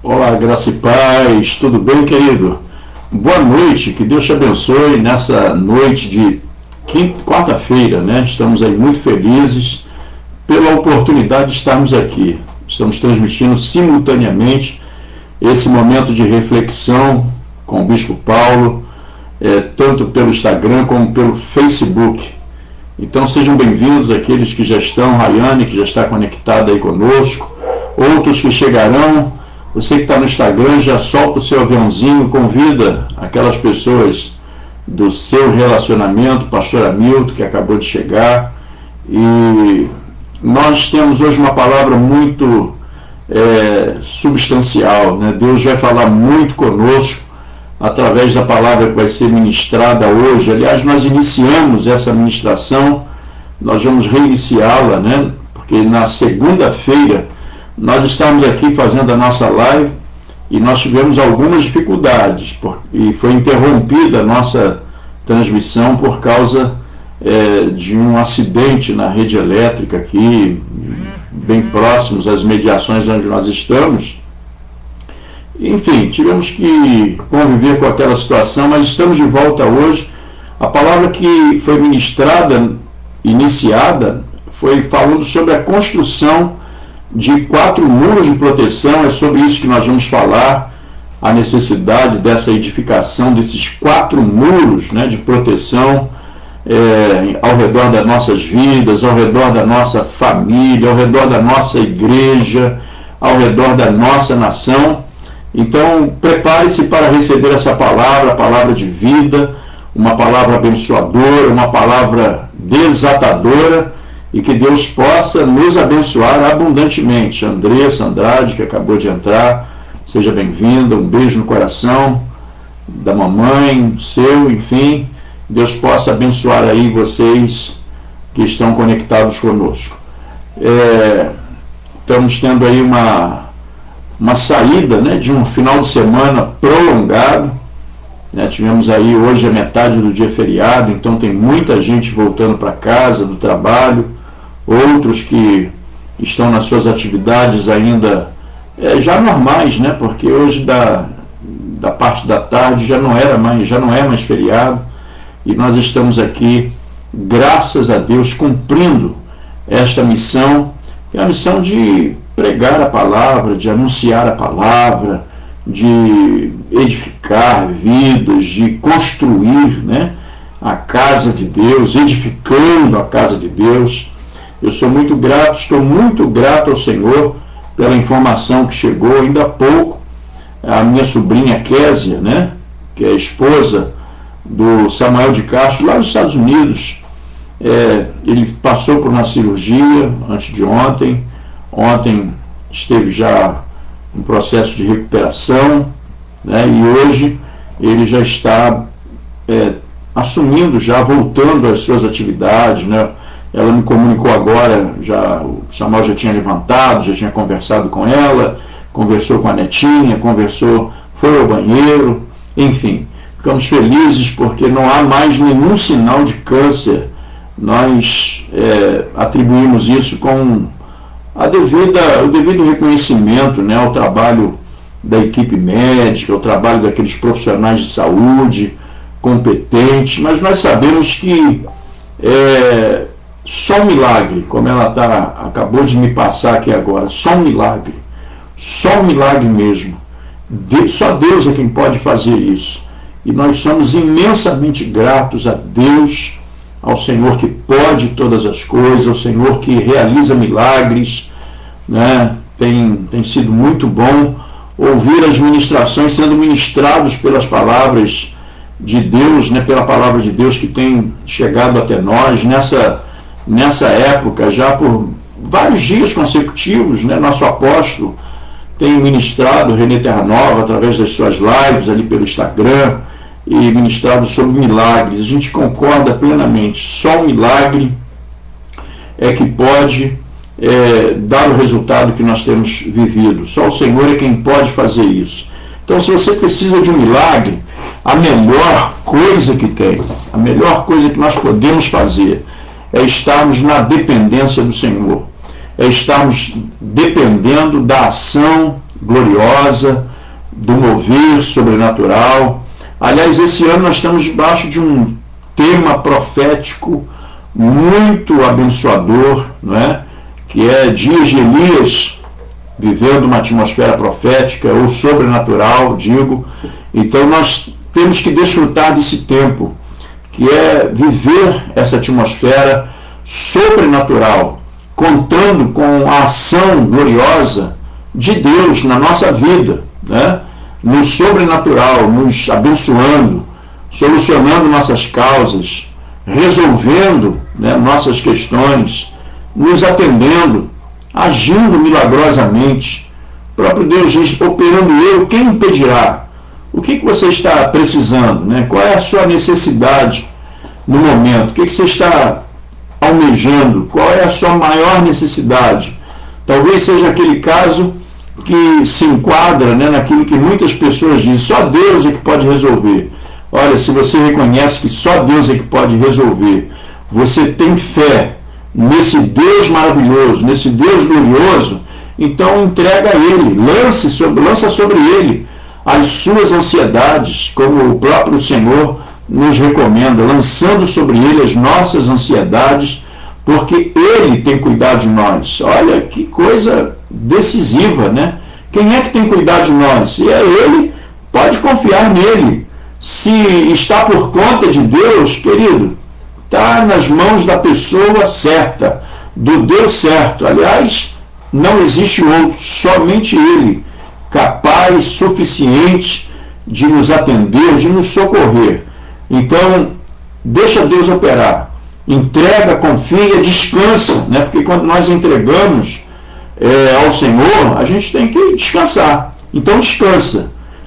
Olá, graça e paz, tudo bem, querido? Boa noite, que Deus te abençoe nessa noite de quarta-feira, né? Estamos aí muito felizes pela oportunidade de estarmos aqui. Estamos transmitindo simultaneamente esse momento de reflexão com o Bispo Paulo, tanto pelo Instagram como pelo Facebook. Então sejam bem-vindos aqueles que já estão, Rayane, que já está conectada aí conosco, outros que chegarão. Você que está no Instagram, já solta o seu aviãozinho, convida aquelas pessoas do seu relacionamento, pastor Hamilton, que acabou de chegar. E nós temos hoje uma palavra muito substancial, né? Deus vai falar muito conosco através da palavra que vai ser ministrada hoje. Aliás, nós iniciamos essa ministração, nós vamos reiniciá-la, né? Porque na segunda-feira nós estávamos aqui fazendo a nossa live e nós tivemos algumas dificuldades e foi interrompida a nossa transmissão por causa de um acidente na rede elétrica aqui, bem próximos às mediações onde nós estamos. Enfim, tivemos que conviver com aquela situação, mas estamos de volta hoje. A palavra que foi ministrada, iniciada, foi falando sobre a construção de 4 muros de proteção. É sobre isso que nós vamos falar, a necessidade dessa edificação desses 4 muros, né, de proteção ao redor das nossas vidas, ao redor da nossa família, ao redor da nossa igreja, ao redor da nossa nação. Então, prepare-se para receber essa palavra, a palavra de vida, uma palavra abençoadora, uma palavra desatadora, e que Deus possa nos abençoar abundantemente. Andressa Andrade, que acabou de entrar, seja bem-vinda, um beijo no coração da mamãe, seu, enfim, Deus possa abençoar aí vocês que estão conectados conosco. Estamos tendo aí uma saída, né, de um final de semana prolongado, né? Tivemos aí hoje a metade do dia feriado, então tem muita gente voltando para casa do trabalho, outros que estão nas suas atividades ainda já normais, né? Porque hoje da parte da tarde já não é mais feriado, e nós estamos aqui, graças a Deus, cumprindo esta missão, que é a missão de pregar a palavra, de anunciar a palavra, de edificar vidas, de construir, né, a casa de Deus, edificando a casa de Deus. Eu sou muito grato, estou muito grato ao Senhor pela informação que chegou ainda há pouco. A minha sobrinha Késia, né, que é a esposa do Samuel de Castro, lá nos Estados Unidos, ele passou por uma cirurgia antes de ontem. Ontem esteve já em processo de recuperação, né, e hoje ele já está assumindo, já voltando às suas atividades, né. Ela me comunicou agora, o Samuel já tinha levantado, já tinha conversado com ela, conversou com a netinha, foi ao banheiro, enfim. Ficamos felizes porque não há mais nenhum sinal de câncer. Nós atribuímos isso com o devido reconhecimento, né, ao trabalho da equipe médica, ao trabalho daqueles profissionais de saúde competentes, mas nós sabemos que só um milagre, como ela acabou de me passar aqui agora, só um milagre mesmo. Só Deus é quem pode fazer isso. E nós somos imensamente gratos a Deus, ao Senhor que pode todas as coisas, ao Senhor que realiza milagres, né? Tem sido muito bom ouvir as ministrações sendo ministrados pelas palavras de Deus, né? Pela palavra de Deus que tem chegado até nós nessa época, já por vários dias consecutivos, né? Nosso apóstolo tem ministrado, René Terranova, através das suas lives ali pelo Instagram, e ministrado sobre milagres. A gente concorda plenamente, só o milagre é que pode dar o resultado que nós temos vivido. Só o Senhor é quem pode fazer isso. Então, se você precisa de um milagre, a melhor coisa que tem, a melhor coisa que nós podemos fazer é estarmos na dependência do Senhor, é estarmos dependendo da ação gloriosa, do mover sobrenatural. Aliás, esse ano nós estamos debaixo de um tema profético muito abençoador, não é? Que é dias de Elias, vivendo uma atmosfera profética ou sobrenatural, digo. Então nós temos que desfrutar desse tempo, que é viver essa atmosfera sobrenatural, contando com a ação gloriosa de Deus na nossa vida, né? No sobrenatural, nos abençoando, solucionando nossas causas, resolvendo, né, nossas questões, nos atendendo, agindo milagrosamente. O próprio Deus diz, operando eu, quem impedirá? O que você está precisando, né? Qual é a sua necessidade no momento? O que você está almejando? Qual é a sua maior necessidade? Talvez seja aquele caso que se enquadra, né, naquilo que muitas pessoas dizem, só Deus é que pode resolver. Olha, se você reconhece que só Deus é que pode resolver, você tem fé nesse Deus maravilhoso, nesse Deus glorioso, então entrega a Ele, lança sobre Ele as suas ansiedades, como o próprio Senhor nos recomenda, lançando sobre Ele as nossas ansiedades, porque Ele tem cuidado de nós. Olha que coisa decisiva, né? Quem é que tem cuidado de nós? Se é Ele, pode confiar nele. Se está por conta de Deus, querido, está nas mãos da pessoa certa, do Deus certo. Aliás, não existe outro, somente Ele, capaz, suficiente de nos atender, de nos socorrer. Então, deixa Deus operar. Entrega, confia, descansa, né? Porque quando nós entregamos ao Senhor, a gente tem que descansar. Então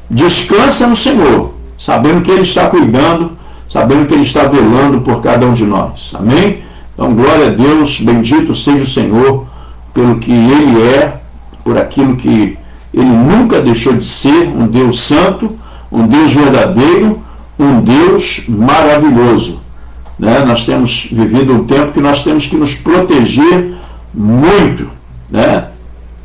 descansa no Senhor, sabendo que Ele está cuidando, sabendo que Ele está velando por cada um de nós. Amém? Então, glória a Deus, bendito seja o Senhor pelo que Ele é, por aquilo que Ele nunca deixou de ser, um Deus santo, um Deus verdadeiro, um Deus maravilhoso. Né? Nós temos vivido um tempo que nós temos que nos proteger muito, né?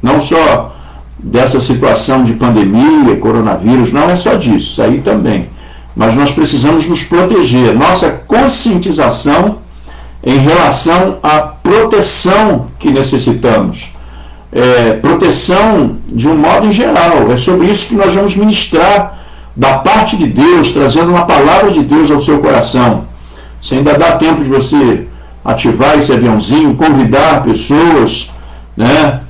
Não só dessa situação de pandemia, coronavírus, não é só disso, isso aí também. Mas nós precisamos nos proteger. Nossa conscientização em relação à proteção que necessitamos. Proteção de um modo em geral. É sobre isso que nós vamos ministrar da parte de Deus, trazendo uma palavra de Deus ao seu coração. Se ainda dá tempo de você ativar esse aviãozinho, convidar pessoas, né?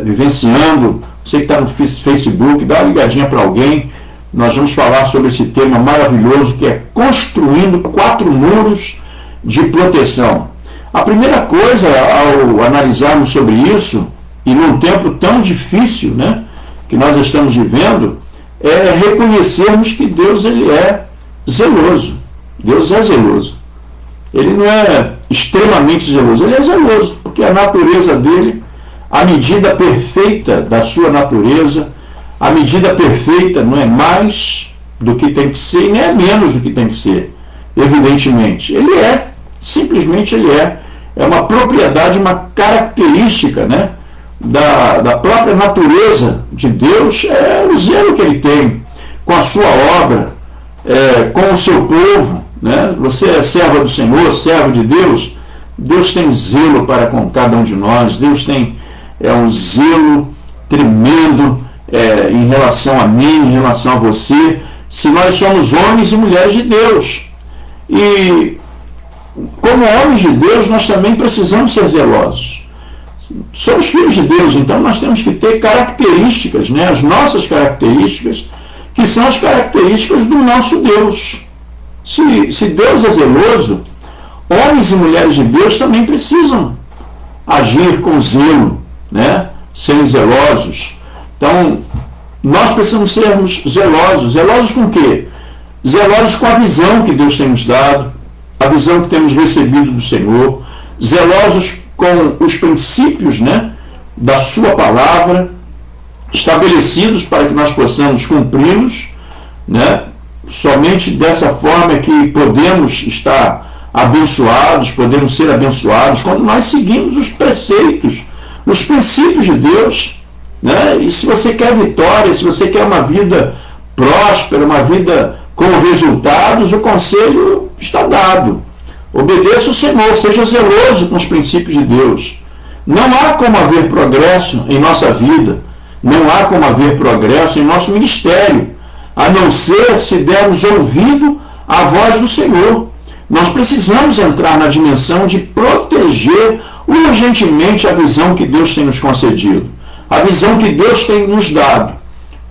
Vivenciando, você que está no Facebook, dá uma ligadinha para alguém. Nós vamos falar sobre esse tema maravilhoso que é construindo 4 muros de proteção. A primeira coisa, ao analisarmos sobre isso, e num tempo tão difícil, né, que nós estamos vivendo, é reconhecermos que Deus, Ele é zeloso. Deus é zeloso. Ele não é extremamente zeloso, Ele é zeloso, porque a natureza dele, a medida perfeita da sua natureza, a medida perfeita não é mais do que tem que ser, nem é menos do que tem que ser, evidentemente. Ele é, simplesmente Ele é. É uma propriedade, uma característica, né, da própria natureza de Deus, é o zelo que Ele tem com a sua obra, com o seu povo. Né? Você é serva do Senhor, servo de Deus, Deus tem zelo para com cada um de nós, Deus tem um zelo tremendo em relação a mim, em relação a você, se nós somos homens e mulheres de Deus. E como homens de Deus, nós também precisamos ser zelosos. Somos filhos de Deus, então nós temos que ter características, né? As nossas características, que são as características do nosso Deus. Se Deus é zeloso, homens e mulheres de Deus também precisam agir com zelo, né? Serem zelosos. Então, nós precisamos sermos zelosos. Zelosos com o quê? Zelosos com a visão que Deus tem nos dado, a visão que temos recebido do Senhor, zelosos com os princípios, né, da sua palavra, estabelecidos para que nós possamos cumpri-los, né? Somente dessa forma é que podemos estar abençoados, podemos ser abençoados, quando nós seguimos os preceitos, os princípios de Deus, né? E se você quer vitória, se você quer uma vida próspera, uma vida com resultados, o conselho está dado. Obedeça o Senhor, seja zeloso com os princípios de Deus. Não há como haver progresso em nossa vida, não há como haver progresso em nosso ministério, a não ser se dermos ouvido à voz do Senhor. Nós precisamos entrar na dimensão de proteger urgentemente a visão que Deus tem nos concedido, a visão que Deus tem nos dado.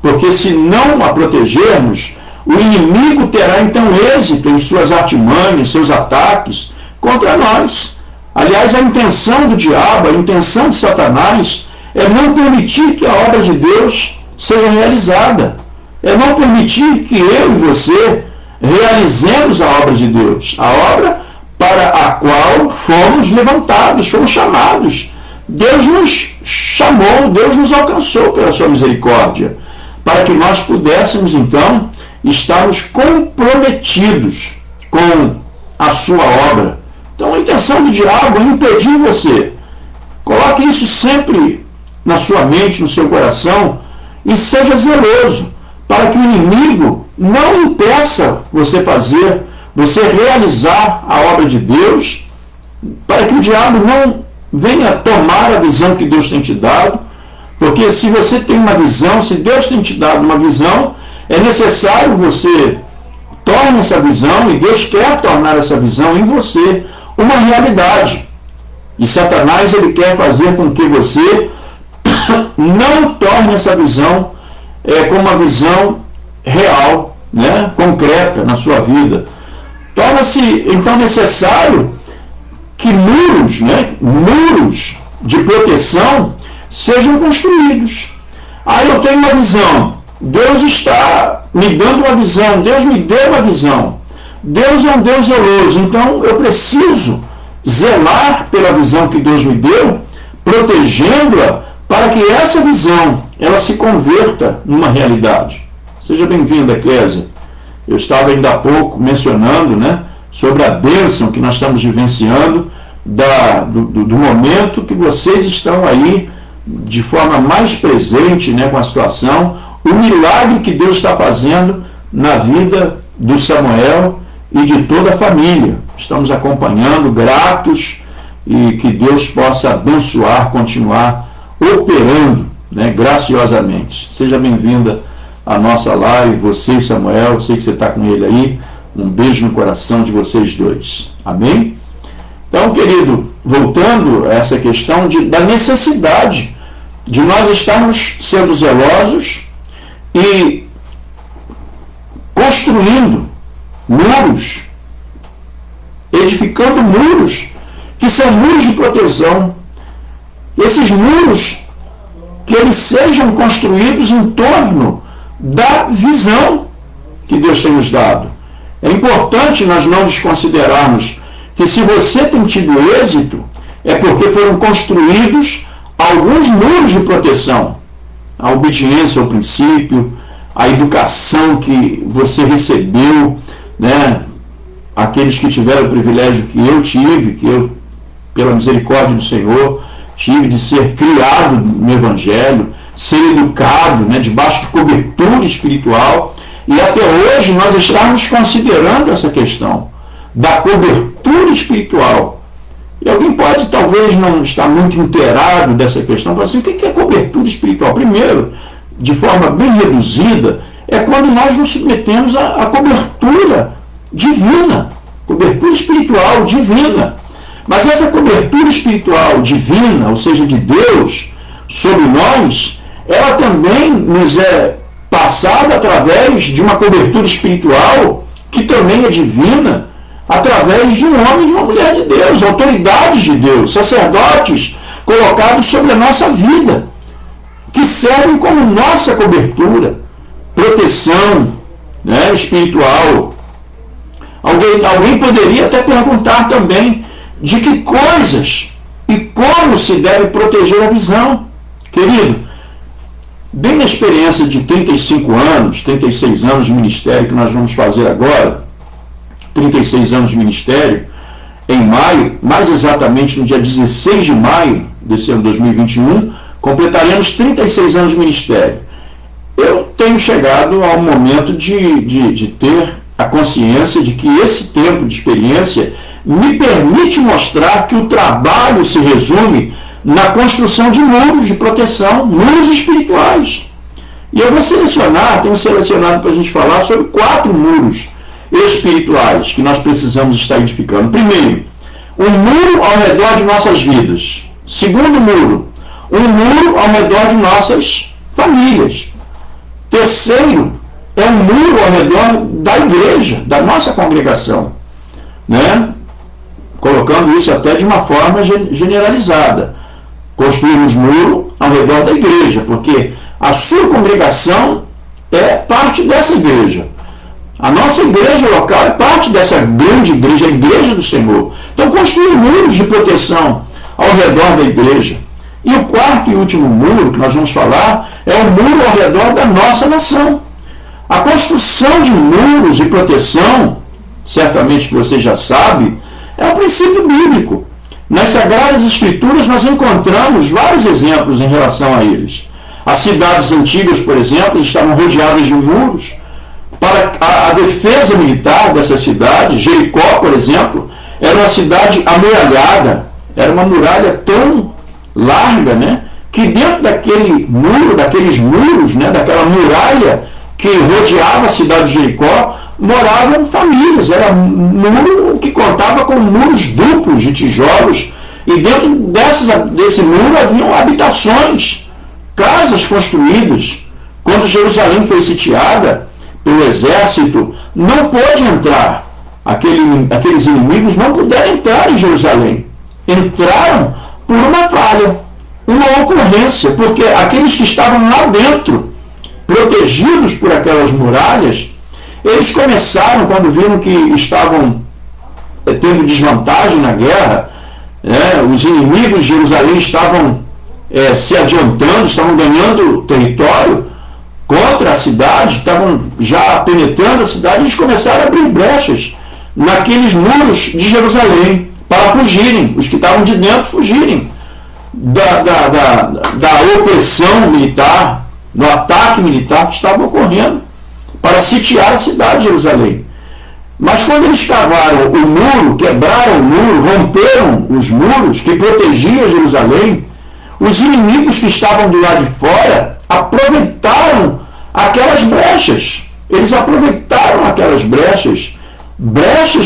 Porque se não a protegermos, o inimigo terá então êxito em suas artimanhas, seus ataques contra nós. Aliás, a intenção do diabo, a intenção de Satanás é não permitir que a obra de Deus seja realizada. É não permitir que eu e você realizemos a obra de Deus, a obra para a qual fomos levantados, fomos chamados. Deus nos chamou, Deus nos alcançou pela sua misericórdia, para que nós pudéssemos então estarmos comprometidos com a sua obra. Então a intenção do diabo é impedir você. Coloque isso sempre na sua mente, no seu coração, e seja zeloso, para que o inimigo não impeça você fazer, você realizar a obra de Deus, para que o diabo não venha tomar a visão que Deus tem te dado, porque se você tem uma visão, se Deus tem te dado uma visão, é necessário você torne essa visão, e Deus quer tornar essa visão em você uma realidade. E Satanás, ele quer fazer com que você não torne essa visão como uma visão real, né, concreta na sua vida. Torna-se então necessário que muros, né, muros de proteção sejam construídos. Aí eu tenho uma visão, Deus está me dando uma visão, Deus me deu uma visão. Deus é um Deus zeloso, então eu preciso zelar pela visão que Deus me deu, protegendo-a para que essa visão ela se converta numa realidade. Seja bem-vinda, Kézia. Eu estava ainda há pouco mencionando, né, sobre a bênção que nós estamos vivenciando do momento que vocês estão aí de forma mais presente, né, com a situação, o milagre que Deus está fazendo na vida do Samuel e de toda a família. Estamos acompanhando, gratos, e que Deus possa abençoar, continuar operando, né, graciosamente. Seja bem-vinda à nossa live, você e Samuel, eu sei que você está com ele aí. Um beijo no coração de vocês dois. Amém? Então, querido, voltando a essa questão da necessidade de nós estarmos sendo zelosos e construindo muros, edificando muros que são muros de proteção. Esses muros que eles sejam construídos em torno da visão que Deus tem nos dado. É importante nós não desconsiderarmos que se você tem tido êxito, é porque foram construídos alguns muros de proteção. A obediência ao princípio, a educação que você recebeu, né? Aqueles que tiveram o privilégio que eu tive, que eu, pela misericórdia do Senhor, tive de ser criado no Evangelho, ser educado, né, debaixo de cobertura espiritual, e até hoje nós estamos considerando essa questão da cobertura espiritual. E alguém pode talvez não estar muito inteirado dessa questão, mas assim, o que é cobertura espiritual? Primeiro, de forma bem reduzida, é quando nós nos submetemos à cobertura divina, cobertura espiritual divina. Mas essa cobertura espiritual divina, ou seja, de Deus, sobre nós, ela também nos é passada através de uma cobertura espiritual que também é divina, através de um homem e de uma mulher de Deus, autoridades de Deus, sacerdotes colocados sobre a nossa vida, que servem como nossa cobertura, proteção, né, espiritual. Alguém poderia até perguntar também de que coisas e como se deve proteger a visão. Querido, bem na experiência de 35 anos, 36 anos de ministério que nós vamos fazer agora, 36 anos de ministério, em maio, mais exatamente no dia 16 de maio desse ano 2021, completaremos 36 anos de ministério. Eu tenho chegado ao momento de ter a consciência de que esse tempo de experiência me permite mostrar que o trabalho se resume na construção de muros de proteção, muros espirituais. E eu vou tenho selecionado para a gente falar sobre 4 muros espirituais que nós precisamos estar edificando. Primeiro, um muro ao redor de nossas vidas. Segundo muro, um muro ao redor de nossas famílias. Terceiro, é um muro ao redor da igreja, da nossa congregação, né? Colocando isso até de uma forma generalizada. Construirmos muro ao redor da igreja, porque a sua congregação é parte dessa igreja. A nossa igreja local é parte dessa grande igreja, a igreja do Senhor. Então, construir muros de proteção ao redor da igreja. E o quarto e último muro que nós vamos falar é o muro ao redor da nossa nação. A construção de muros de proteção, certamente que você já sabe, é um princípio bíblico. Nas Sagradas Escrituras nós encontramos vários exemplos em relação a eles. As cidades antigas, por exemplo, estavam rodeadas de muros. Para a defesa militar dessa cidade, Jericó, por exemplo, era uma cidade amuralhada, era uma muralha tão larga, né, que dentro daquele muro, daqueles muros, né, daquela muralha que rodeava a cidade de Jericó, moravam famílias. Era um muro que contava com muros duplos de tijolos, e dentro desse muro haviam habitações, casas construídas. Quando Jerusalém foi sitiada pelo exército, não pôde entrar. Aqueles inimigos não puderam entrar em Jerusalém. Entraram por uma falha, uma ocorrência, porque aqueles que estavam lá dentro, protegidos por aquelas muralhas, eles começaram, quando viram que estavam tendo desvantagem na guerra, os inimigos de Jerusalém estavam se adiantando, estavam ganhando território contra a cidade, estavam já penetrando a cidade, eles começaram a abrir brechas naqueles muros de Jerusalém para fugirem, os que estavam de dentro fugirem da opressão militar, do ataque militar que estava ocorrendo para sitiar a cidade de Jerusalém. Mas quando eles cavaram o muro, quebraram o muro, romperam os muros que protegiam Jerusalém, os inimigos que estavam do lado de fora aproveitaram aquelas brechas. Eles aproveitaram aquelas brechas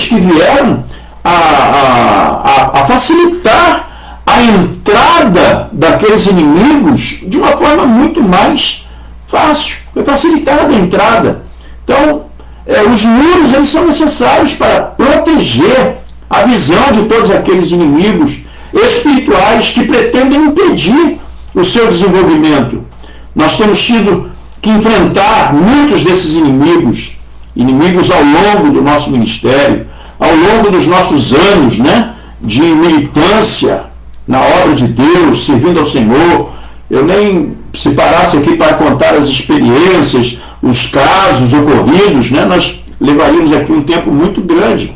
que vieram a facilitar a entrada daqueles inimigos de uma forma muito mais fácil. Foi facilitada a entrada. Então, os muros eles são necessários para proteger a visão de todos aqueles inimigos espirituais que pretendem impedir o seu desenvolvimento. Nós temos tido que enfrentar muitos desses inimigos ao longo do nosso ministério, ao longo dos nossos anos, né, de militância na obra de Deus, servindo ao Senhor. Eu nem se parasse aqui para contar as experiências, os casos ocorridos, né, nós levaríamos aqui um tempo muito grande.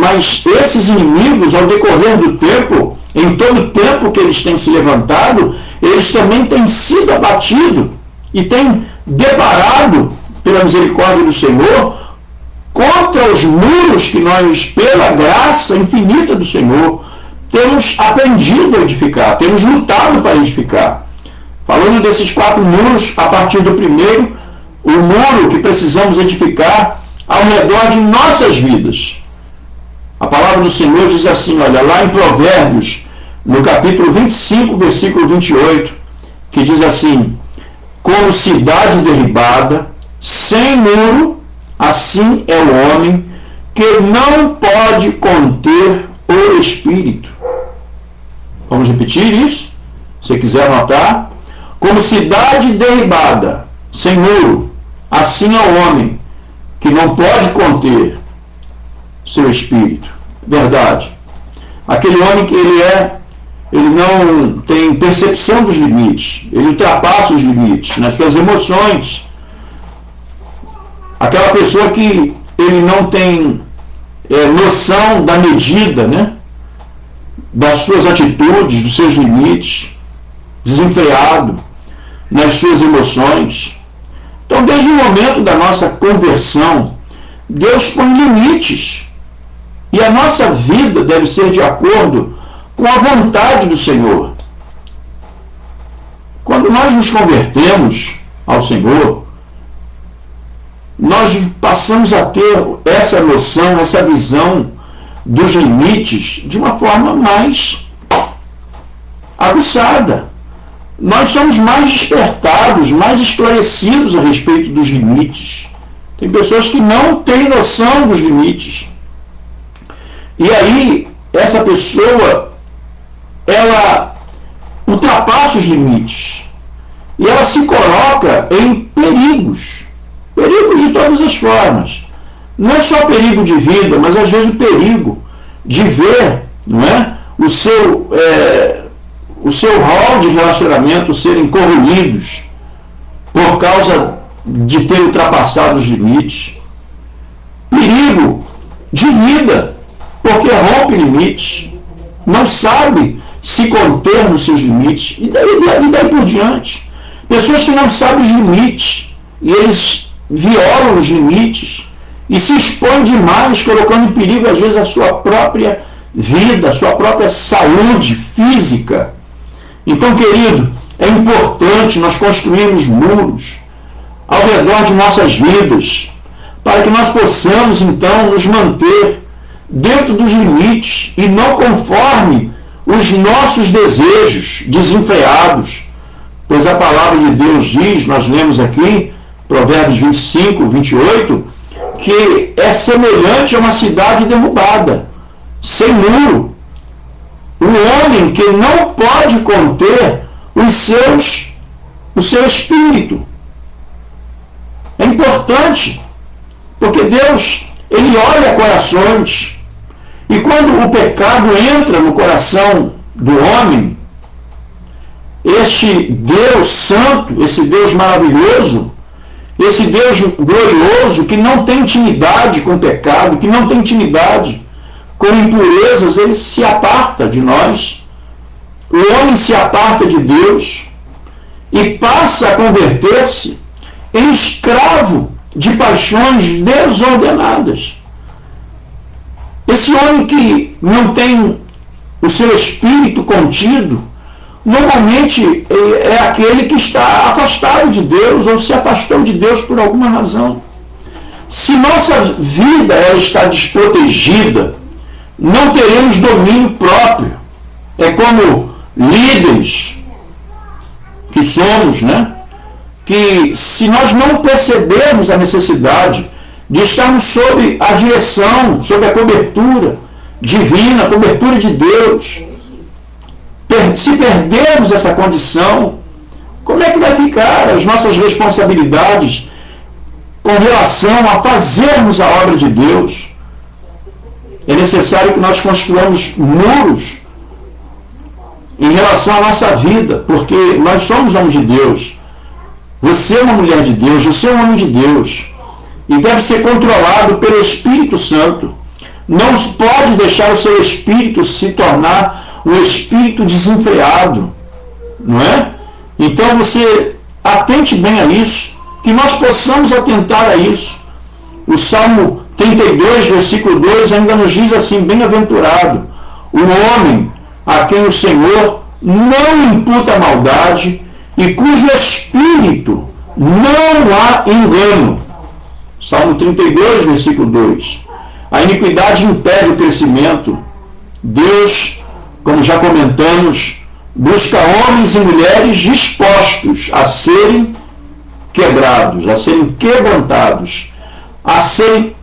Mas esses inimigos, ao decorrer do tempo, em todo o tempo que eles têm se levantado, eles também têm sido abatidos e têm deparado, pela misericórdia do Senhor, contra os muros que nós, pela graça infinita do Senhor, temos aprendido a edificar, temos lutado para edificar. Falando desses 4 muros, a partir do primeiro, o muro que precisamos edificar ao redor de nossas vidas. A palavra do Senhor diz assim, olha, lá em Provérbios, no capítulo 25, versículo 28, que diz assim: como cidade derribada, sem muro, assim é o homem que não pode conter o espírito. Vamos repetir isso? Se você quiser anotar. Como cidade derribada, sem muro, assim é o homem que não pode conter seu espírito. Verdade. Aquele homem que ele não tem percepção dos limites, ele ultrapassa os limites nas suas emoções. Aquela pessoa que ele não tem noção da medida, né, das suas atitudes, dos seus limites. desenfreado nas suas emoções. Então, desde o momento da nossa conversão, Deus põe limites. E a nossa vida deve ser de acordo com a vontade do Senhor. Quando nós nos convertemos ao Senhor, nós passamos a ter essa noção, essa visão dos limites de uma forma mais aguçada. Nós somos mais despertados, mais esclarecidos a respeito dos limites. Tem pessoas que não têm noção dos limites. E aí, essa pessoa, ela ultrapassa os limites. E ela se coloca em perigos. Perigos de todas as formas. Não é só perigo de vida, mas às vezes o perigo de ver, não é, o seu rol de relacionamento serem corroídos por causa de ter ultrapassado os limites. Perigo de vida, porque rompe limites, não sabe se conter nos seus limites, e daí por diante. Pessoas que não sabem os limites, e eles violam os limites, e se expõem demais, colocando em perigo, às vezes, a sua própria vida, a sua própria saúde física. Então, querido, é importante nós construirmos muros ao redor de nossas vidas, para que nós possamos, então, nos manter dentro dos limites e não conforme os nossos desejos desenfreados. Pois a palavra de Deus diz, nós lemos aqui, Provérbios 25, 28, que é semelhante a uma cidade derrubada, sem muro. Um homem que não pode conter o seu espírito. É importante, porque Deus, ele olha corações, e quando o pecado entra no coração do homem, este Deus santo, esse Deus maravilhoso, esse Deus glorioso, que não tem intimidade com o pecado, que não tem intimidade com impurezas, ele se aparta de nós. O homem se aparta de Deus e passa a converter-se em escravo de paixões desordenadas. Esse homem que não tem o seu espírito contido, normalmente é aquele que está afastado de Deus ou se afastou de Deus por alguma razão. Se nossa vida ela está desprotegida, não teremos domínio próprio. É como líderes que somos, né? Que se nós não percebermos a necessidade de estarmos sob a direção, sob a cobertura divina, a cobertura de Deus, se perdermos essa condição, como é que vai ficar as nossas responsabilidades com relação a fazermos a obra de Deus? É necessário que nós construamos muros em relação à nossa vida, porque nós somos homens de Deus. Você é uma mulher de Deus, você é um homem de Deus, e deve ser controlado pelo Espírito Santo. Não pode deixar o seu espírito se tornar um espírito desenfreado, não é? Então você atente bem a isso, que nós possamos atentar a isso. O Salmo 32, versículo 2 ainda nos diz assim: bem-aventurado o homem a quem o Senhor não imputa maldade e cujo espírito não há engano. Salmo 32, versículo 2. A iniquidade impede o crescimento. Deus, como já comentamos, busca homens e mulheres dispostos a serem quebrados, a serem quebrantados, a serem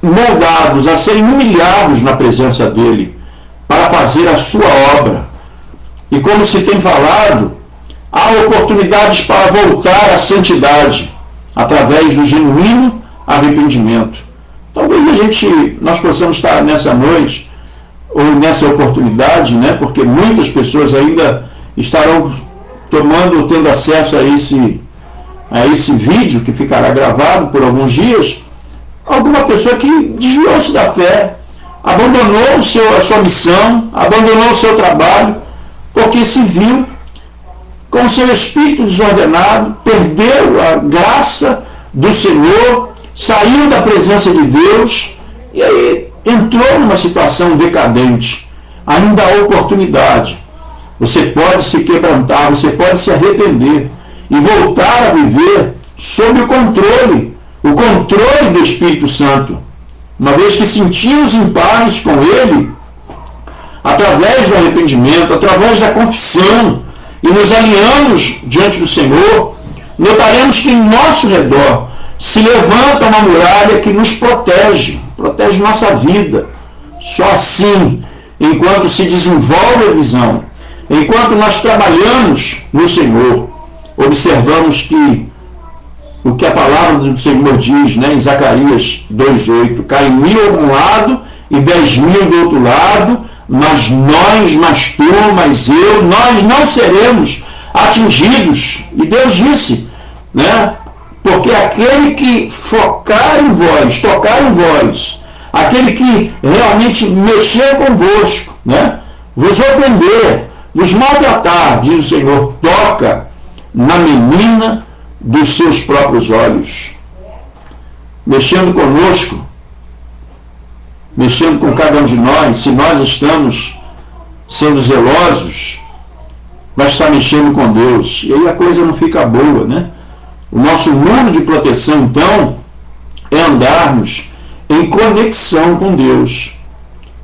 moldados, a serem humilhados na presença dele, para fazer a sua obra. E como se tem falado, há oportunidades para voltar à santidade, através do genuíno arrependimento. Talvez nós possamos estar nessa noite, ou nessa oportunidade, né, porque muitas pessoas ainda estarão tendo acesso a esse vídeo que ficará gravado por alguns dias. Alguma pessoa que desviou-se da fé, abandonou a sua missão, abandonou o seu trabalho, porque se viu com o seu espírito desordenado, perdeu a graça do Senhor, saiu da presença de Deus e aí entrou numa situação decadente. Ainda há oportunidade. Você pode se quebrantar, você pode se arrepender e voltar a viver sob o controle do Espírito Santo. Uma vez que sentimos em paz com Ele, através do arrependimento, através da confissão, e nos alinhamos diante do Senhor, notaremos que em nosso redor se levanta uma muralha que nos protege nossa vida. Só assim, enquanto se desenvolve a visão, enquanto nós trabalhamos no Senhor, observamos que o que a palavra do Senhor diz, em Zacarias 2,8, cai 1.000 a um lado e 10.000 do outro lado, mas nós, mas tu, mas eu, nós não seremos atingidos. E Deus disse, porque aquele que focar em vós, tocar em vós, aquele que realmente mexer convosco, vos ofender, vos maltratar, diz o Senhor, toca na menina dos seus próprios olhos. Mexendo conosco, mexendo com cada um de nós, se nós estamos sendo zelosos, vai estar mexendo com Deus. E aí a coisa não fica boa, O nosso muro de proteção, então, é andarmos em conexão com Deus.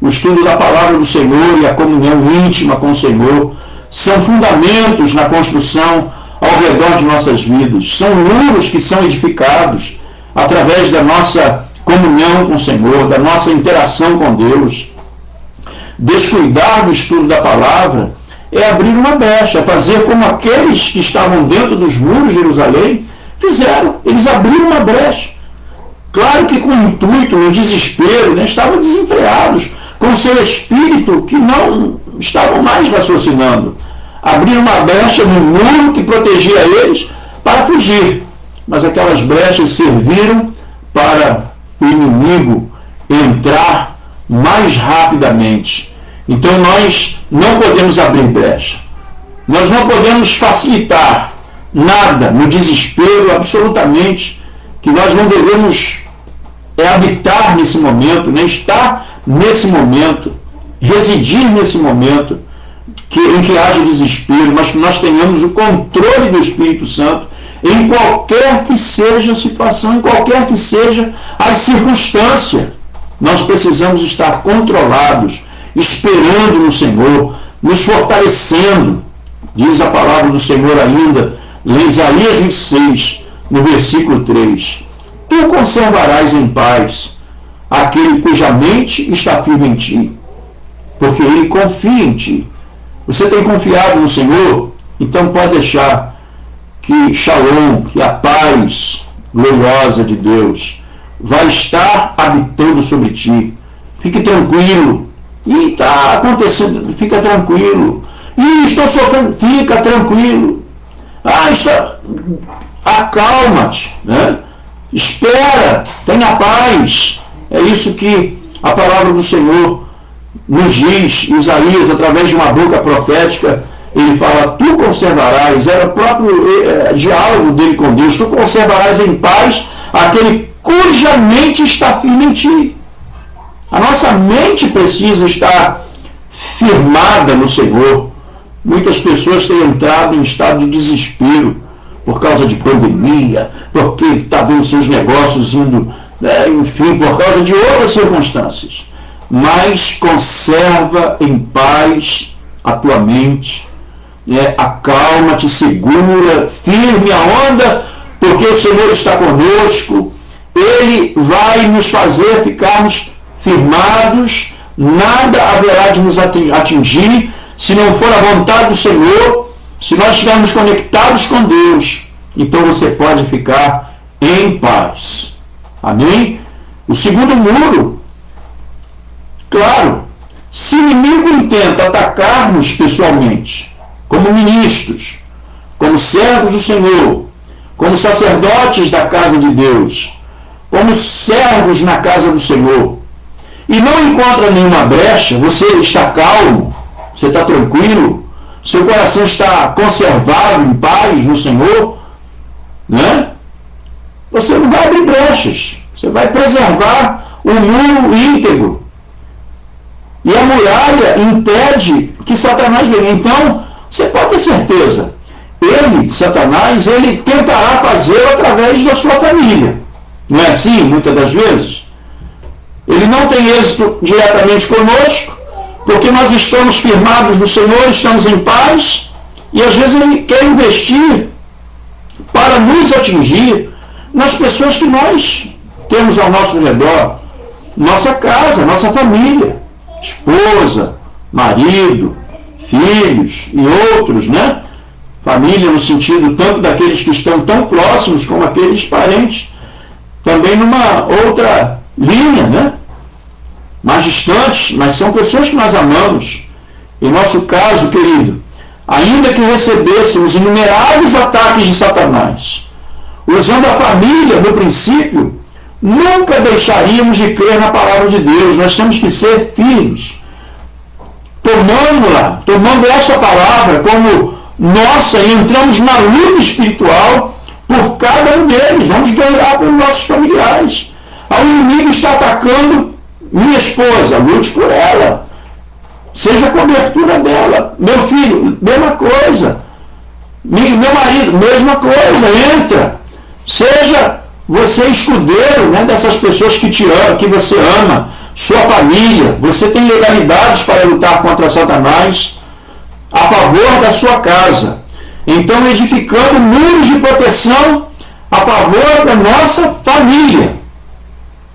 O estudo da palavra do Senhor e a comunhão íntima com o Senhor são fundamentos na construção ao redor de nossas vidas. São muros que são edificados através da nossa comunhão com o Senhor, da nossa interação com Deus. Descuidar do estudo da palavra é abrir uma brecha, fazer como aqueles que estavam dentro dos muros de Jerusalém fizeram. Eles abriram uma brecha. Claro que com o intuito, no desespero, estavam desenfreados, com seu espírito que não estavam mais raciocinando. Abriram uma brecha no muro que protegia eles para fugir. Mas aquelas brechas serviram para o inimigo entrar mais rapidamente. Então nós não podemos abrir brecha. Nós não podemos facilitar nada no desespero, absolutamente, que nós não devemos habitar nesse momento, estar nesse momento, residir nesse momento em que haja desespero, mas que nós tenhamos o controle do Espírito Santo em qualquer que seja a situação, em qualquer que seja a circunstância. Nós precisamos estar controlados, esperando no Senhor, nos fortalecendo. Diz a palavra do Senhor ainda, em Isaías 26, no versículo 3. Tu conservarás em paz aquele cuja mente está firme em ti, porque ele confia em ti. Você tem confiado no Senhor? Então pode deixar que Shalom, que a paz gloriosa de Deus vai estar habitando sobre ti. Fique tranquilo. E está acontecendo, fica tranquilo. E estou sofrendo, fica tranquilo. Acalma-te, Espera, tenha paz. É isso que a palavra do Senhor nos diz. Isaías, através de uma boca profética, ele fala, tu conservarás, era o próprio diálogo dele com Deus, tu conservarás em paz aquele cuja mente está firme em ti. A nossa mente precisa estar firmada no Senhor. Muitas pessoas têm entrado em estado de desespero por causa de pandemia, porque está vendo seus negócios indo, enfim, por causa de outras circunstâncias. Mas conserva em paz a tua mente, acalma-te, segura, firme a onda, porque o Senhor está conosco. Ele vai nos fazer ficarmos firmados, nada haverá de nos atingir, se não for a vontade do Senhor, se nós estivermos conectados com Deus. Então você pode ficar em paz. Amém? O segundo muro, claro, se o inimigo intenta atacar-nos pessoalmente, como ministros, como servos do Senhor, como sacerdotes da casa de Deus, como servos na casa do Senhor, e não encontra nenhuma brecha, você está calmo, você está tranquilo, seu coração está conservado em paz no Senhor, né? Você não vai abrir brechas, você vai preservar o muro íntegro. E a muralha impede que Satanás venha. Então, você pode ter certeza, Satanás, ele tentará fazê-lo através da sua família. Não é assim, muitas das vezes? Ele não tem êxito diretamente conosco, porque nós estamos firmados no Senhor, estamos em paz, e às vezes ele quer investir para nos atingir nas pessoas que nós temos ao nosso redor, nossa casa, nossa família, esposa, marido, filhos e outros, né? Família no sentido tanto daqueles que estão tão próximos como aqueles parentes, também numa outra linha, né? Mais distantes, mas são pessoas que nós amamos. Em nosso caso, querido, ainda que recebêssemos inumeráveis ataques de Satanás, usando a família no princípio, nunca deixaríamos de crer na palavra de Deus. Nós temos que ser firmes, tomando essa palavra como nossa, e entramos na luta espiritual por cada um deles. Vamos guerrear pelos nossos familiares. O inimigo está atacando minha esposa, lute por ela, seja a cobertura dela. Meu filho, mesma coisa. Meu marido, mesma coisa. Entra, seja você escudeiro, né, dessas pessoas que te amam, que você ama, sua família. Você tem legalidades para lutar contra Satanás a favor da sua casa. Então, edificando muros de proteção a favor da nossa família.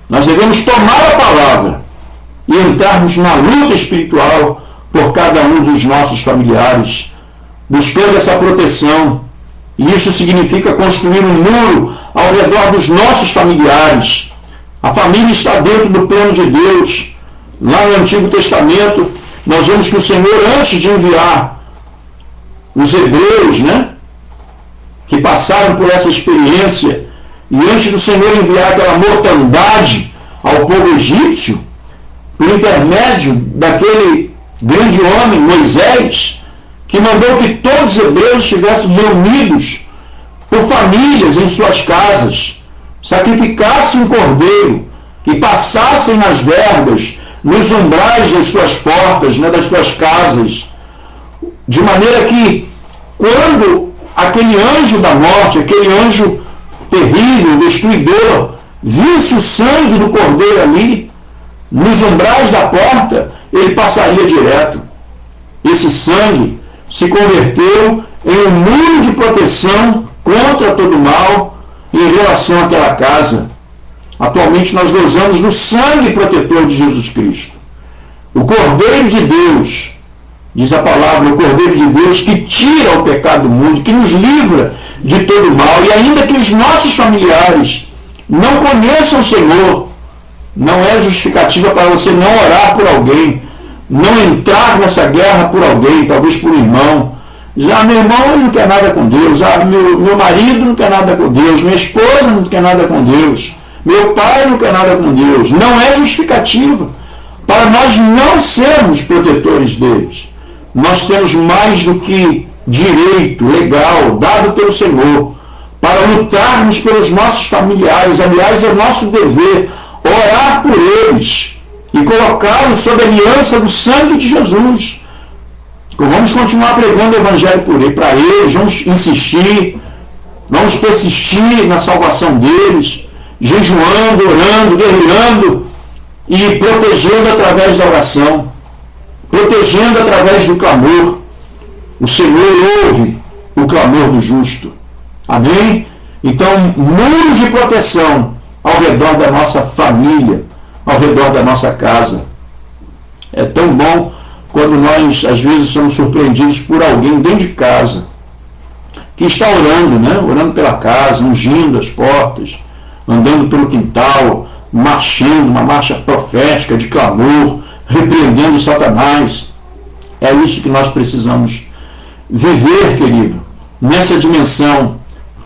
Nós devemos tomar a palavra e entrarmos na luta espiritual por cada um dos nossos familiares, buscando essa proteção. E isso significa construir um muro ao redor dos nossos familiares. A família está dentro do plano de Deus. Lá no Antigo Testamento, nós vemos que o Senhor, antes de enviar os hebreus, né, que passaram por essa experiência, e antes do Senhor enviar aquela mortandade ao povo egípcio, por intermédio daquele grande homem, Moisés, que mandou que todos os hebreus estivessem reunidos por famílias em suas casas, sacrificassem um cordeiro e passassem nas vergas, nos umbrais das suas portas, né, das suas casas, de maneira que quando aquele anjo da morte, aquele anjo terrível, destruidor, visse o sangue do cordeiro ali, nos umbrais da porta, ele passaria direto. Esse sangue se converteu em um muro de proteção contra todo mal em relação àquela casa. Atualmente nós gozamos do sangue protetor de Jesus Cristo. O Cordeiro de Deus, diz a palavra, o Cordeiro de Deus que tira o pecado do mundo, que nos livra de todo mal. E ainda que os nossos familiares não conheçam o Senhor, não é justificativa para você não orar por alguém, não entrar nessa guerra por alguém, talvez por um irmão. Já meu irmão ele não quer nada com Deus, meu marido não quer nada com Deus, minha esposa não quer nada com Deus, meu pai não quer nada com Deus. Não é justificativa para nós não sermos protetores deles. Nós temos mais do que direito legal dado pelo Senhor para lutarmos pelos nossos familiares. Aliás, é nosso dever orar por eles e colocá-los sob a aliança do sangue de Jesus. Vamos continuar pregando o Evangelho para eles, vamos insistir, vamos persistir na salvação deles, jejuando, orando, guerreando e protegendo através da oração, protegendo através do clamor. O Senhor ouve o clamor do justo. Amém? Então, muros de proteção ao redor da nossa família, ao redor da nossa casa. É tão bom quando nós, às vezes, somos surpreendidos por alguém dentro de casa, que está orando, né? Orando pela casa, ungindo as portas, andando pelo quintal, marchando, uma marcha profética de clamor, repreendendo Satanás. É isso que nós precisamos viver, querido, nessa dimensão,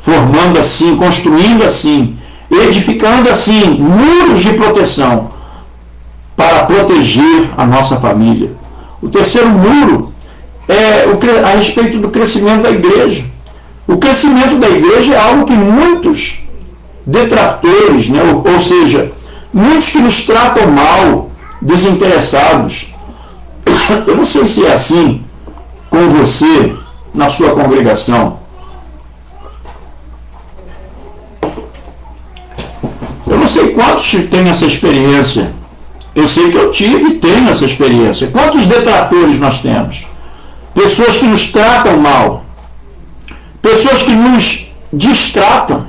formando assim, construindo assim, edificando assim, muros de proteção para proteger a nossa família. O terceiro muro a respeito do crescimento da igreja. O crescimento da igreja é algo que muitos detratores, né, ou seja, muitos que nos tratam mal, desinteressados. Eu não sei se é assim com você, na sua congregação. Eu não sei quantos têm essa experiência. Eu sei que eu tive e tenho essa experiência. Quantos detratores nós temos? Pessoas que nos tratam mal. Pessoas que nos distratam.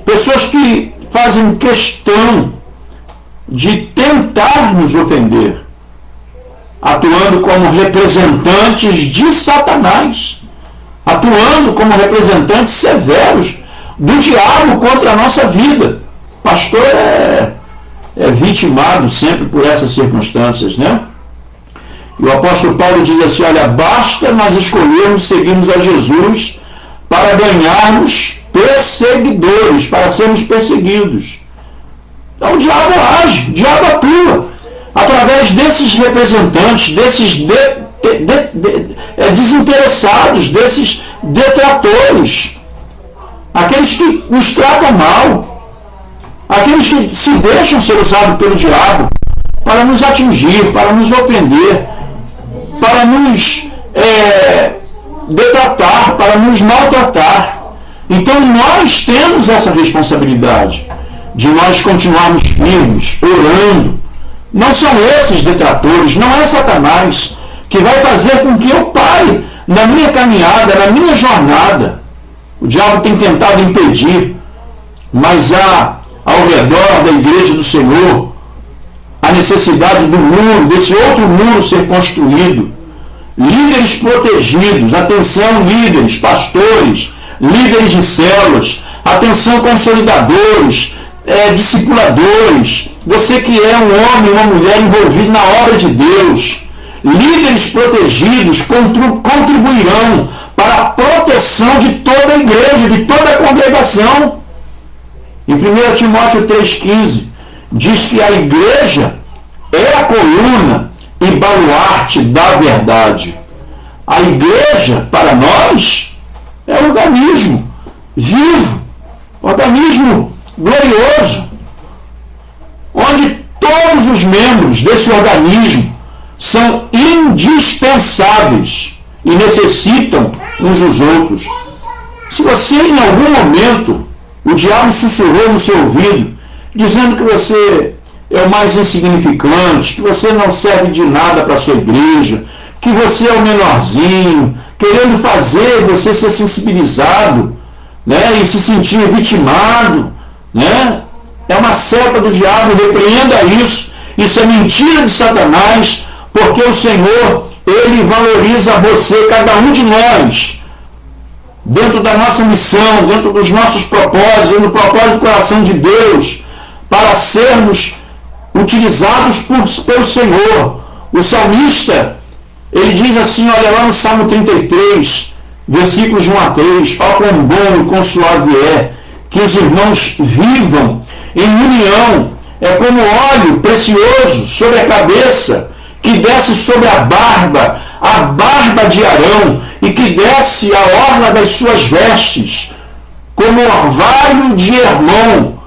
Pessoas que fazem questão de tentar nos ofender, atuando como representantes de Satanás, atuando como representantes severos do diabo contra a nossa vida. Pastor é vitimado sempre por essas circunstâncias, né? E o apóstolo Paulo diz assim: olha, basta nós escolhermos seguirmos a Jesus para ganharmos perseguidores, para sermos perseguidos. Então o diabo age, o diabo atua através desses representantes, desses desinteressados, desses detratores, aqueles que nos tratam mal, aqueles que se deixam ser usados pelo diabo para nos atingir, para nos ofender, para nos detratar, para nos maltratar. Então nós temos essa responsabilidade de nós continuarmos firmes, orando. Não são esses detratores, não é Satanás que vai fazer com que eu pare na minha caminhada, na minha jornada. O diabo tem tentado impedir, mas há ao redor da igreja do Senhor a necessidade do muro, desse outro muro ser construído. Líderes protegidos, atenção líderes, pastores, líderes de células, atenção consolidadores, discipuladores, você que é um homem, uma mulher envolvido na obra de Deus, líderes protegidos contribuirão para a proteção de toda a igreja, de toda a congregação. Em 1 Timóteo 3,15 diz que a igreja é a coluna e baluarte da verdade. A igreja, para nós, é um organismo vivo, organismo glorioso, onde todos os membros desse organismo são indispensáveis e necessitam uns dos outros. Se você, em algum momento, o diabo sussurrou no seu ouvido, dizendo que você é o mais insignificante, que você não serve de nada para a sua igreja, que você é o menorzinho, querendo fazer você ser sensibilizado, né, e se sentir vitimado, né? É uma seta do diabo, repreenda isso. Isso é mentira de Satanás, porque o Senhor, Ele valoriza você, cada um de nós, dentro da nossa missão, dentro dos nossos propósitos, no propósito do coração de Deus, para sermos utilizados pelo Senhor. O salmista, ele diz assim, olha lá no Salmo 33, versículos de 1 a 3, ó quão bom e quão suave é que os irmãos vivam em união, é como óleo precioso sobre a cabeça, que desce sobre a barba de Arão, e que desce a orla das suas vestes, como orvalho de Hermon,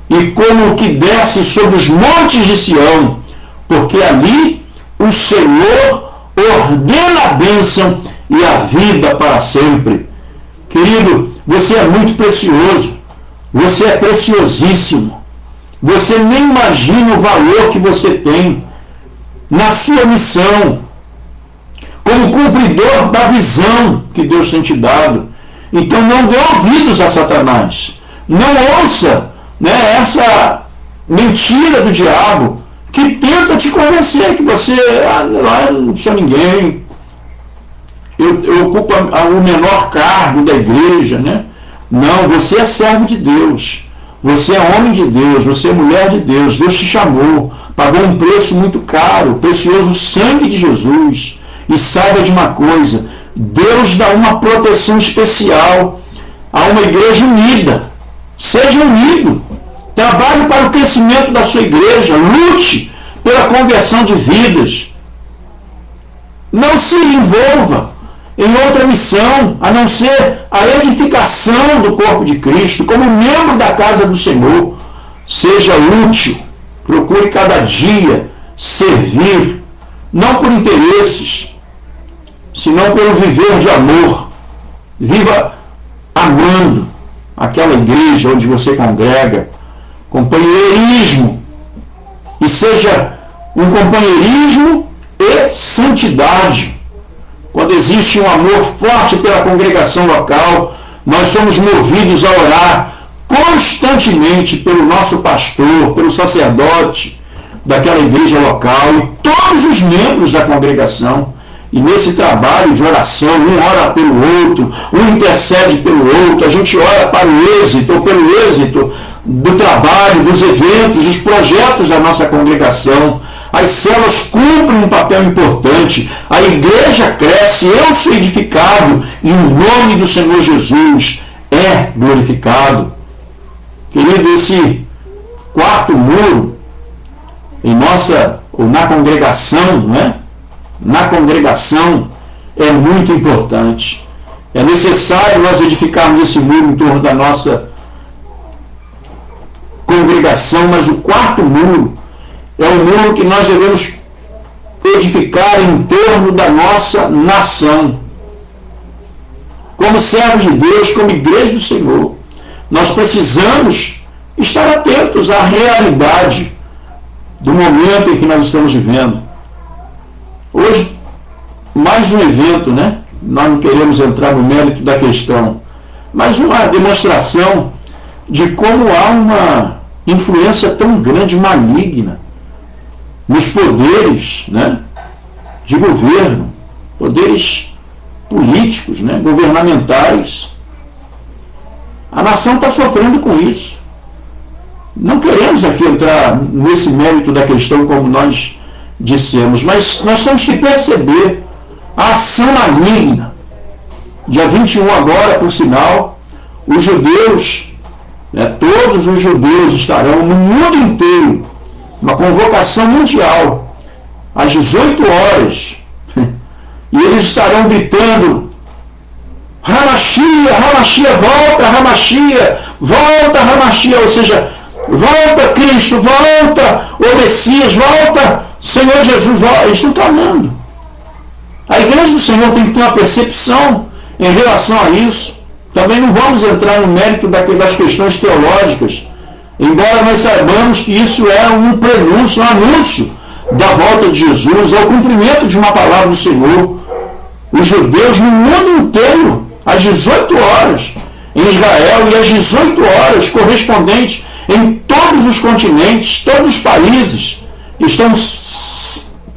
e como o que desce sobre os montes de Sião, porque ali o Senhor ordena a bênção e a vida para sempre. Querido, você é muito precioso, você é preciosíssimo, você nem imagina o valor que você tem na sua missão, como cumpridor da visão que Deus tem te dado. Então não dê ouvidos a Satanás, não ouça, né, essa mentira do diabo que tenta te convencer que você não sou ninguém, eu ocupo o menor cargo da igreja, né? Não, você é servo de Deus, você é homem de Deus, você é mulher de Deus, Deus te chamou, pagou um preço muito caro, o precioso sangue de Jesus. E saiba de uma coisa, Deus dá uma proteção especial a uma igreja unida. Seja unido, trabalhe para o crescimento da sua igreja, lute pela conversão de vidas. não se envolva em outra missão, a não ser a edificação do corpo de Cristo, como membro da casa do Senhor. Seja útil, procure cada dia servir, não por interesses, senão pelo viver de amor. Viva amando aquela igreja onde você congrega, companheirismo, e seja um companheirismo e santidade. Quando existe um amor forte pela congregação local, nós somos movidos a orar constantemente pelo nosso pastor, pelo sacerdote daquela igreja local e todos os membros da congregação. E nesse trabalho de oração, um ora pelo outro, um intercede pelo outro, a gente ora para o êxito, ou pelo êxito do trabalho, dos eventos, dos projetos da nossa congregação. As células cumprem um papel importante, a igreja cresce, eu sou edificado e o nome do Senhor Jesus é glorificado. Querido, esse quarto muro em na congregação, não é? Na congregação é muito importante. É necessário nós edificarmos esse muro em torno da nossa congregação, mas o quarto muro é o muro que nós devemos edificar em torno da nossa nação. Como servos de Deus, como igreja do Senhor, nós precisamos estar atentos à realidade do momento em que nós estamos vivendo. Hoje, mais um evento, né? Nós não queremos entrar no mérito da questão, mas uma demonstração de como há uma influência tão grande, maligna, nos poderes, né, de governo, poderes políticos, né, governamentais. A nação está sofrendo com isso. Não queremos aqui entrar nesse mérito da questão, como nós dissemos, mas nós temos que perceber a ação maligna. Dia 21 agora, por sinal, os judeus, todos os judeus estarão no mundo inteiro, uma convocação mundial, às 18 horas, e eles estarão gritando: Hamashia, Hamashia, volta, Hamashia, volta, Hamashia, ou seja, volta Cristo, volta o Messias, volta Senhor Jesus, volta. Eles estão clamando. A igreja do Senhor tem que ter uma percepção em relação a isso. Também não vamos entrar no mérito das questões teológicas, embora nós saibamos que isso é um prenúncio, um anúncio da volta de Jesus, ao cumprimento de uma palavra do Senhor. Os judeus no mundo inteiro, às 18 horas, em Israel, e às 18 horas correspondentes em todos os continentes, todos os países,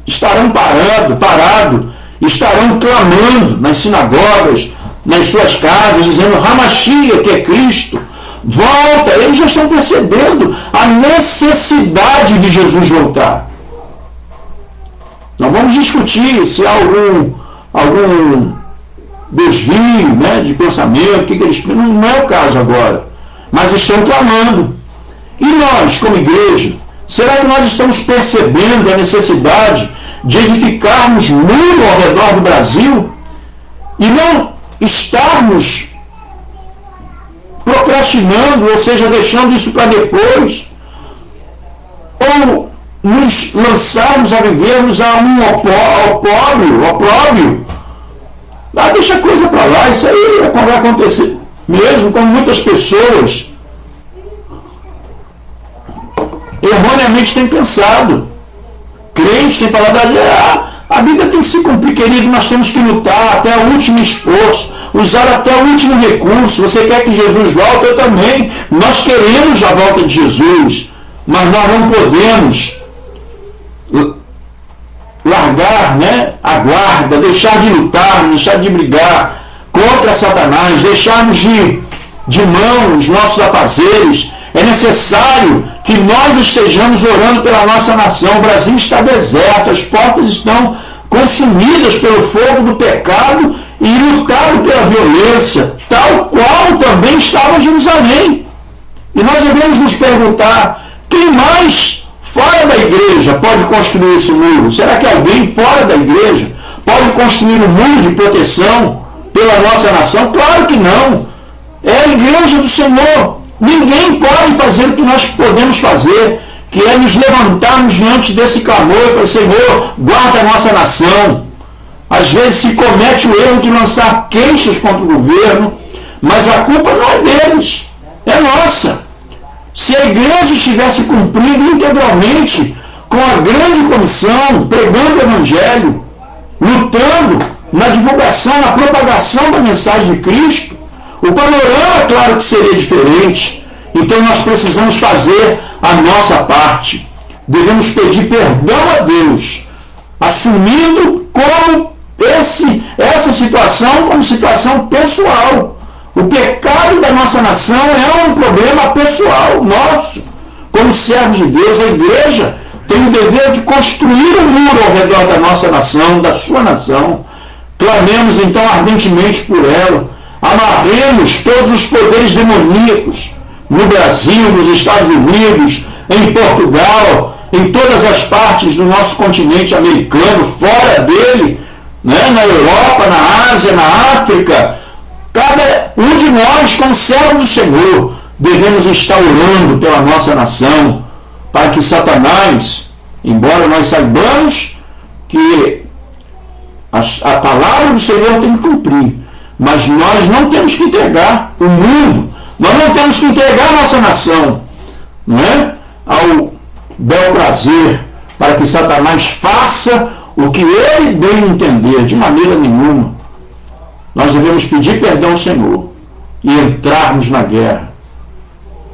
estarão parados, estarão clamando nas sinagogas, nas suas casas, dizendo: Hamashia, que é Cristo, volta. Eles já estão percebendo a necessidade de Jesus voltar. Não vamos discutir se há algum desvio, né, de pensamento, que eles, não é o caso agora, mas estão clamando. E nós, como igreja, será que nós estamos percebendo a necessidade de edificarmos muro ao redor do Brasil e não estarmos procrastinando, ou seja, deixando isso para depois, ou nos lançarmos a vivermos a um opróbrio? Deixa a coisa para lá, isso aí vai acontecer mesmo, como muitas pessoas erroneamente têm pensado. Crentes têm falado: a Bíblia tem que se cumprir, querido, nós temos que lutar até o último esforço, usar até o último recurso. Você quer que Jesus volte? Eu também. Nós queremos a volta de Jesus, mas nós não podemos largar, né, a guarda, deixar de lutar, deixar de brigar contra Satanás, deixarmos de mão os nossos afazeres. É necessário que nós estejamos orando pela nossa nação. O Brasil está deserto, as portas estão consumidas pelo fogo do pecado e lutado pela violência, tal qual também estava Jerusalém. E nós devemos nos perguntar: quem mais fora da igreja pode construir esse muro? Será que alguém fora da igreja pode construir um muro de proteção pela nossa nação? Claro que não. É a igreja do Senhor. Ninguém pode fazer o que nós podemos fazer, que é nos levantarmos diante desse clamor e falar: Senhor, guarda a nossa nação. Às vezes se comete o erro de lançar queixas contra o governo, mas a culpa não é deles, é nossa. Se a igreja estivesse cumprindo integralmente com a grande comissão, pregando o evangelho, lutando na divulgação, na propagação da mensagem de Cristo, o panorama, claro que seria diferente. Então nós precisamos fazer a nossa parte. Devemos pedir perdão a Deus, assumindo como essa situação como situação pessoal. O pecado da nossa nação é um problema pessoal nosso. Como servos de Deus, a igreja tem o dever de construir um muro ao redor da nossa nação, da sua nação. Clamemos então ardentemente por ela. Amarremos todos os poderes demoníacos no Brasil, nos Estados Unidos, em Portugal, em todas as partes do nosso continente americano, fora dele, né? Na Europa, na Ásia, na África. Cada um de nós, como servo do Senhor, devemos estar orando pela nossa nação, para que Satanás, embora nós saibamos que a palavra do Senhor tem que cumprir, mas nós não temos que entregar o mundo, nós não temos que entregar a nossa nação, não é? Ao bel prazer, para que Satanás faça o que ele bem entender, de maneira nenhuma. Nós devemos pedir perdão ao Senhor e entrarmos na guerra,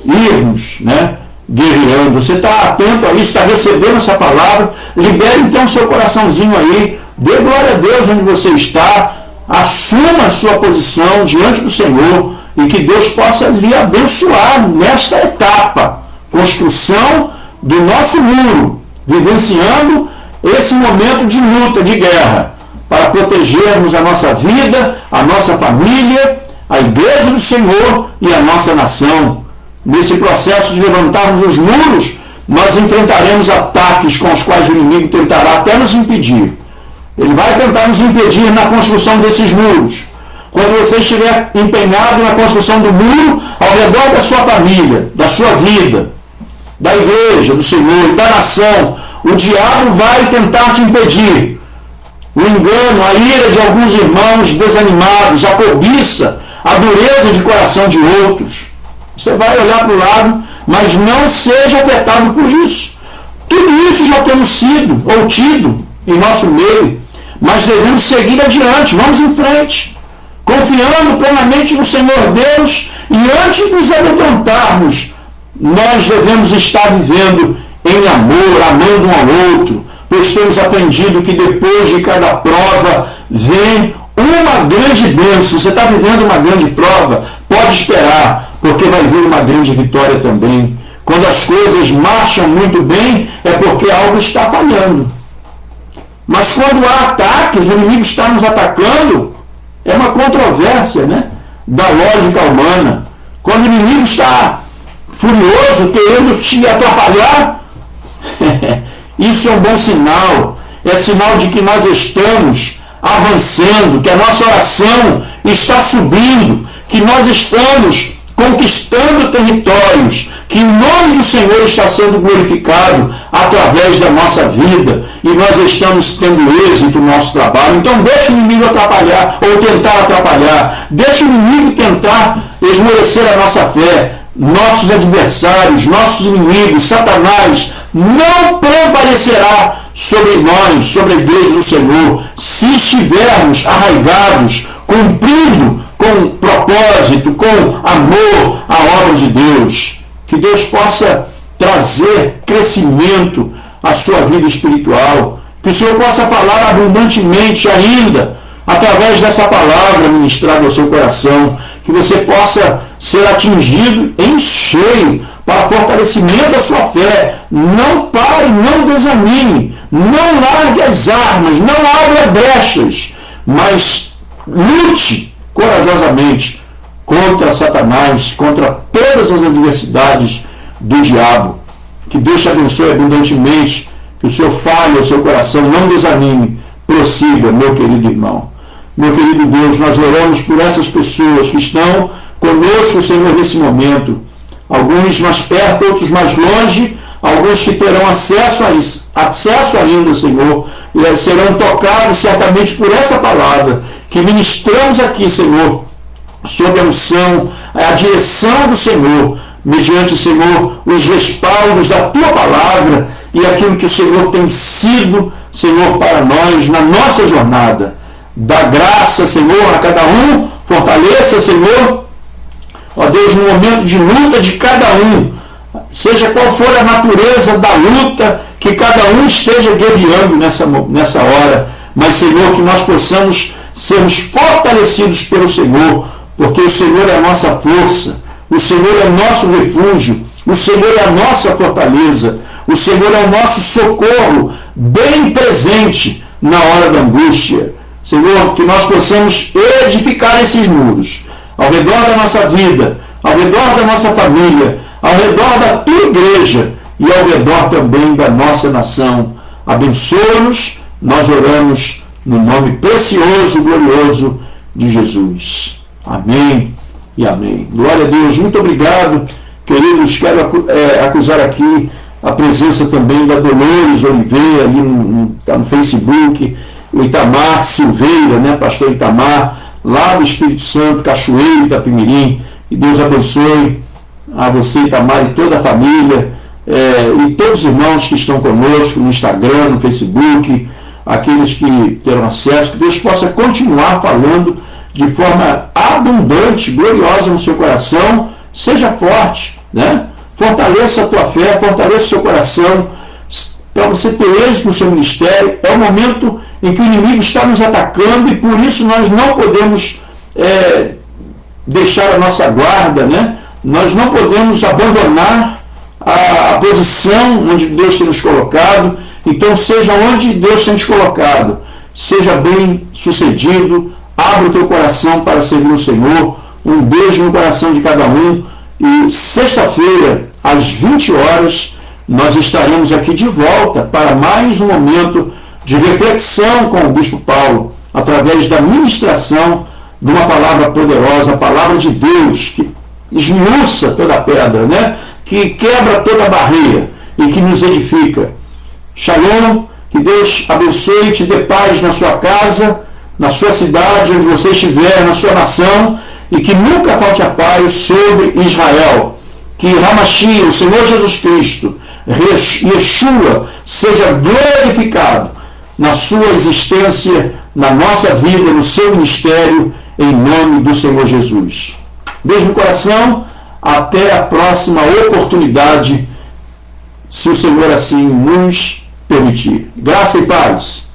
irmos, né, guerreando. Você está atento a isso, está recebendo essa palavra, libere então seu coraçãozinho aí, dê glória a Deus onde você está, assuma a sua posição diante do Senhor e que Deus possa lhe abençoar nesta etapa, construção do nosso muro, vivenciando esse momento de luta, de guerra, para protegermos a nossa vida, a nossa família, a igreja do Senhor e a nossa nação. Nesse processo de levantarmos os muros, nós enfrentaremos ataques com os quais o inimigo tentará até nos impedir. Ele vai tentar nos impedir na construção desses muros. Quando você estiver empenhado na construção do muro ao redor da sua família, da sua vida, da igreja, do Senhor e da nação, o diabo vai tentar te impedir. O engano, a ira de alguns irmãos desanimados, a cobiça, a dureza de coração de outros. Você vai olhar para o lado, mas não seja afetado por isso. Tudo isso já temos sido ou tido em nosso meio, mas devemos seguir adiante, vamos em frente, confiando plenamente no Senhor Deus, e antes de nos amedrontarmos, nós devemos estar vivendo em amor, amando um ao outro, pois temos aprendido que depois de cada prova vem uma grande bênção. Você está vivendo uma grande prova, pode esperar, porque vai vir uma grande vitória também. Quando as coisas marcham muito bem, é porque algo está falhando. Mas quando há ataques, o inimigo está nos atacando, é uma controvérsia, né, da lógica humana. Quando o inimigo está furioso, querendo te atrapalhar, isso é um bom sinal. É sinal de que nós estamos avançando, que a nossa oração está subindo, que nós estamos conquistando territórios, que o nome do Senhor está sendo glorificado através da nossa vida e nós estamos tendo êxito no nosso trabalho. Então deixa o inimigo atrapalhar ou tentar atrapalhar, deixa o inimigo tentar esmorecer a nossa fé. Nossos adversários, nossos inimigos, Satanás, não prevalecerá sobre nós, sobre a igreja do Senhor, se estivermos arraigados, cumprindo com propósito, com amor a obra de Deus. Que Deus possa trazer crescimento à sua vida espiritual, que o Senhor possa falar abundantemente ainda através dessa palavra ministrada ao seu coração, que você possa ser atingido em cheio para fortalecimento da sua fé. Não pare, não desanime, não largue as armas, não abra brechas, mas lute corajosamente contra Satanás, contra todas as adversidades do diabo. Que Deus te abençoe abundantemente, que o Senhor fale ao seu coração, não desanime, prossiga, meu querido irmão. Meu querido Deus, nós oramos por essas pessoas que estão conosco, Senhor, nesse momento. Alguns mais perto, outros mais longe, alguns que terão acesso ainda, Senhor, e serão tocados certamente por essa palavra que ministramos aqui, Senhor, sob a unção, a direção do Senhor, mediante, Senhor, os respaldos da Tua palavra e aquilo que o Senhor tem sido, Senhor, para nós na nossa jornada. Dá graça, Senhor, a cada um, fortaleça, Senhor, ó Deus, no momento de luta de cada um, seja qual for a natureza da luta que cada um esteja guerreando nessa hora, mas, Senhor, que nós possamos sermos fortalecidos pelo Senhor, porque o Senhor é a nossa força, o Senhor é o nosso refúgio, o Senhor é a nossa fortaleza, o Senhor é o nosso socorro bem presente na hora da angústia. Senhor, que nós possamos edificar esses muros ao redor da nossa vida, ao redor da nossa família, ao redor da Tua igreja e ao redor também da nossa nação. Abençoa-nos, nós oramos no nome precioso e glorioso de Jesus. Amém e amém. Glória a Deus. Muito obrigado, queridos. Quero acusar aqui a presença também da Dolores Oliveira, ali no Facebook, o Itamar Silveira, né, pastor Itamar, lá do Espírito Santo, Cachoeiro, Itapimirim. E Deus abençoe a você, Itamar, e toda a família, e todos os irmãos que estão conosco no Instagram, no Facebook, aqueles que terão acesso, que Deus possa continuar falando de forma abundante, gloriosa no seu coração. Seja forte, né? Fortaleça a tua fé, fortaleça o seu coração, para você ter êxito no seu ministério. É o momento em que o inimigo está nos atacando e por isso nós não podemos deixar a nossa guarda, né? Nós não podemos abandonar a posição onde Deus tem nos colocado. Então, seja onde Deus tem te colocado, seja bem sucedido, abra o teu coração para servir o Senhor. Um beijo no coração de cada um. E sexta-feira, às 20 horas, nós estaremos aqui de volta para mais um momento de reflexão com o Bispo Paulo, através da ministração de uma palavra poderosa, a palavra de Deus, que esmiuça toda a pedra, né? Que quebra toda a barreira e que nos edifica. Shalom, que Deus abençoe e te dê paz na sua casa, na sua cidade, onde você estiver, na sua nação, e que nunca falte a paz sobre Israel. Que Hamashia, o Senhor Jesus Cristo, Yeshua, seja glorificado na sua existência, na nossa vida, no seu ministério, em nome do Senhor Jesus. Beijo no coração, até a próxima oportunidade, se o Senhor assim nos permitir. Graça e paz.